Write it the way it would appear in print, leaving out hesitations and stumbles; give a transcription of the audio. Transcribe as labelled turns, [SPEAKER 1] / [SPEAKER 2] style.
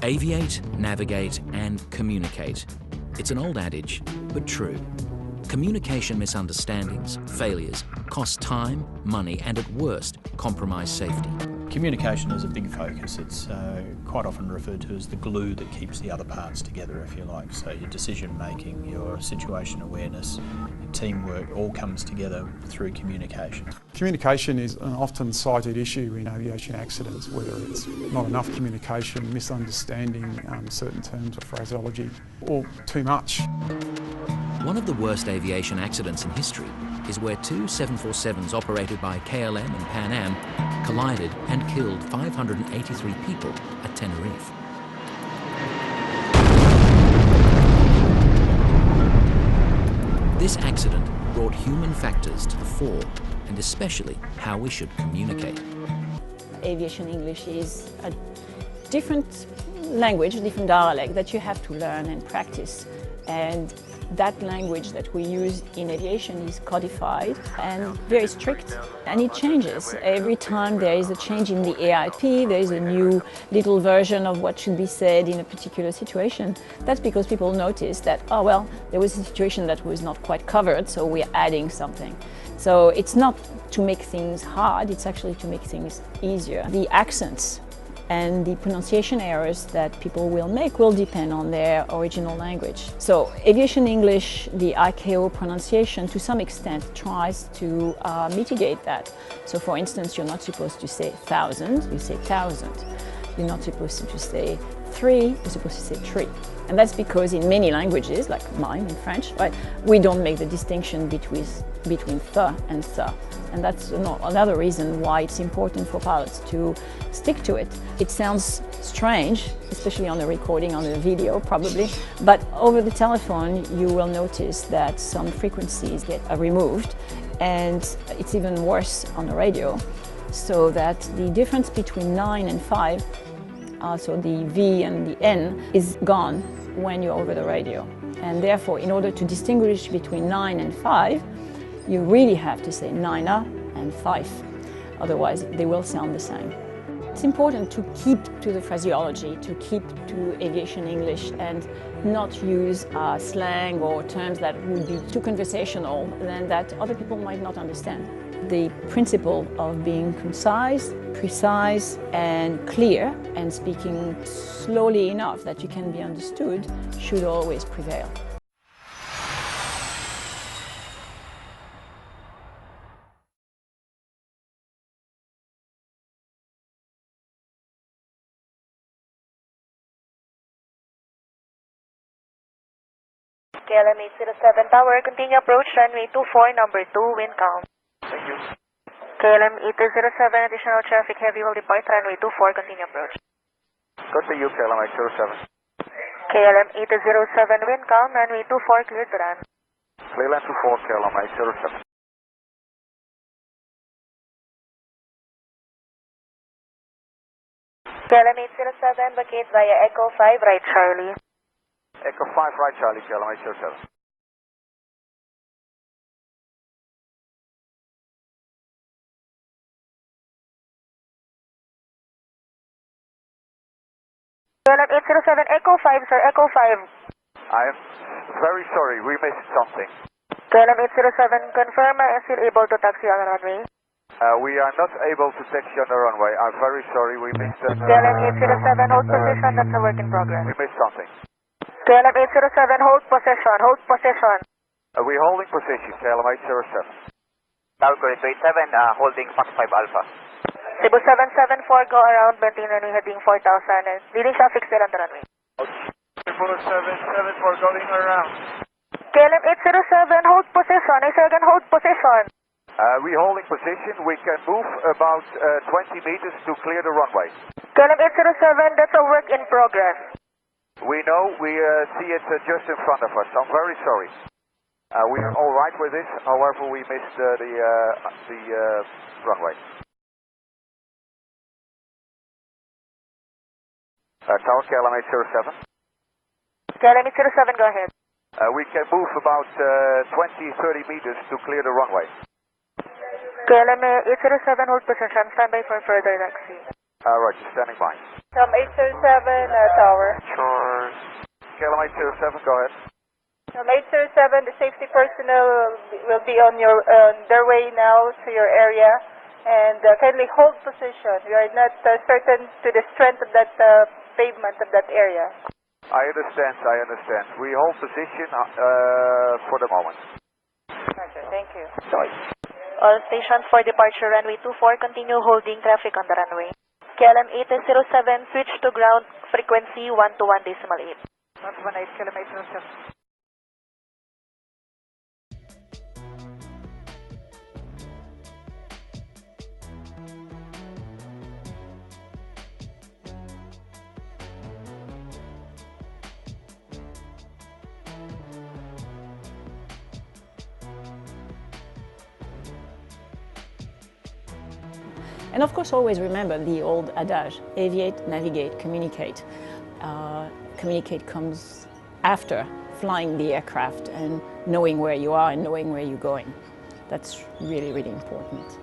[SPEAKER 1] Aviate, navigate, and communicate. It's an old adage, but true. Communication misunderstandings, failures, cost time, money, and at worst, compromise safety.
[SPEAKER 2] Communication is a big focus. It's quite often referred to as the glue that keeps the other parts together, if you like. So your decision making, your situation awareness, your teamwork all comes together through communication.
[SPEAKER 3] Communication is an often cited issue in aviation accidents, whether it's not enough communication, misunderstanding certain terms or phraseology, or too much.
[SPEAKER 1] One of the worst aviation accidents in history is where two 747s operated by KLM and Pan Am collided and killed 583 people at Tenerife. This accident brought human factors to the fore, and especially how we should communicate.
[SPEAKER 4] Aviation English is a different language, a different dialect that you have to learn and practice. And that language that we use in aviation is codified and very strict, and it changes. Every time there is a change in the AIP, there is a new little version of what should be said in a particular situation. That's because people notice that, oh well, there was a situation that was not quite covered, so we're adding something. So it's not to make things hard, it's actually to make things easier. The accents and the pronunciation errors that people will make will depend on their original language. So Aviation English, the ICAO pronunciation, to some extent tries to mitigate that. So for instance, you're not supposed to say 1,000, you say 1,000. You're not supposed to say 3, you're supposed to say 3. And that's because in many languages, like mine in French, right, we don't make the distinction between th and th. And that's another reason why it's important for pilots to stick to it. It sounds strange, especially on the recording, on the video probably, but over the telephone you will notice that some frequencies get removed, and it's even worse on the radio, so that the difference between 9 and 5, so the V and the N, is gone when you're over the radio. And therefore, in order to distinguish between 9 and 5, you really have to say 9 and 5, otherwise they will sound the same. It's important to keep to the phraseology, to keep to aviation English and not use slang or terms that would be too conversational and that other people might not understand. The principle of being concise, precise and clear and speaking slowly enough that you can be understood should always prevail.
[SPEAKER 5] KLM 807 Tower, continue approach runway 24, number 2, wind calm.
[SPEAKER 6] Thank you.
[SPEAKER 5] KLM 807, additional traffic heavy will depart runway 24, continue approach.
[SPEAKER 6] Good to you, KLM 807.
[SPEAKER 5] KLM 807, wind calm, runway 24, cleared to run.
[SPEAKER 6] Clear land to 4, KLM 807.
[SPEAKER 5] KLM 807, vacate via Echo 5, right Charlie.
[SPEAKER 6] Echo 5, right Charlie, KLM 807.
[SPEAKER 5] KLM 807, Echo 5, sir, Echo 5.
[SPEAKER 6] I am very sorry, we missed something.
[SPEAKER 5] KLM 807, confirm I am still able to taxi on the runway.
[SPEAKER 6] We are not able to taxi on the runway. I'm very sorry, we missed
[SPEAKER 5] KLM 807, hold position, that's a work in progress.
[SPEAKER 6] we missed something.
[SPEAKER 5] KLM 807, hold position, hold position.
[SPEAKER 6] We're holding position, KLM 807.
[SPEAKER 7] Tower Corridor 87, holding Fox 5 Alpha.
[SPEAKER 5] Cebu 774, go around, maintain runway heading 4000 and leading traffic still on the runway.
[SPEAKER 6] Cebu 774 going around.
[SPEAKER 5] KLM 807, hold position, I say again, hold position.
[SPEAKER 6] We're holding position, we can move about 20 meters to clear the runway.
[SPEAKER 5] KLM 807, that's a work in progress.
[SPEAKER 6] We know, we see it just in front of us. I'm very sorry. We are all right with this, however we missed the runway. Tower KLM 807.
[SPEAKER 5] KLM 807, go ahead.
[SPEAKER 6] We can move about 20-30 meters to clear the runway.
[SPEAKER 5] KLM 807, hold position, stand by for further taxi.
[SPEAKER 6] Roger, standing by.
[SPEAKER 5] From 807 tower.
[SPEAKER 6] Sure. KLM 807, go ahead.
[SPEAKER 5] From 807, the safety personnel will be on their way now to your area. And kindly hold position. We are not certain to the strength of that pavement of that area.
[SPEAKER 6] I understand, I understand. We hold position for the moment.
[SPEAKER 5] Roger, thank you.
[SPEAKER 6] Sorry.
[SPEAKER 5] All stations for departure runway 24, continue holding traffic on the runway. KLM 807, switch to ground frequency 121.8.
[SPEAKER 6] 118, KLM 807.
[SPEAKER 4] And of course, always remember the old adage, aviate, navigate, communicate. Communicate comes after flying the aircraft and knowing where you are and knowing where you're going. That's really, really important.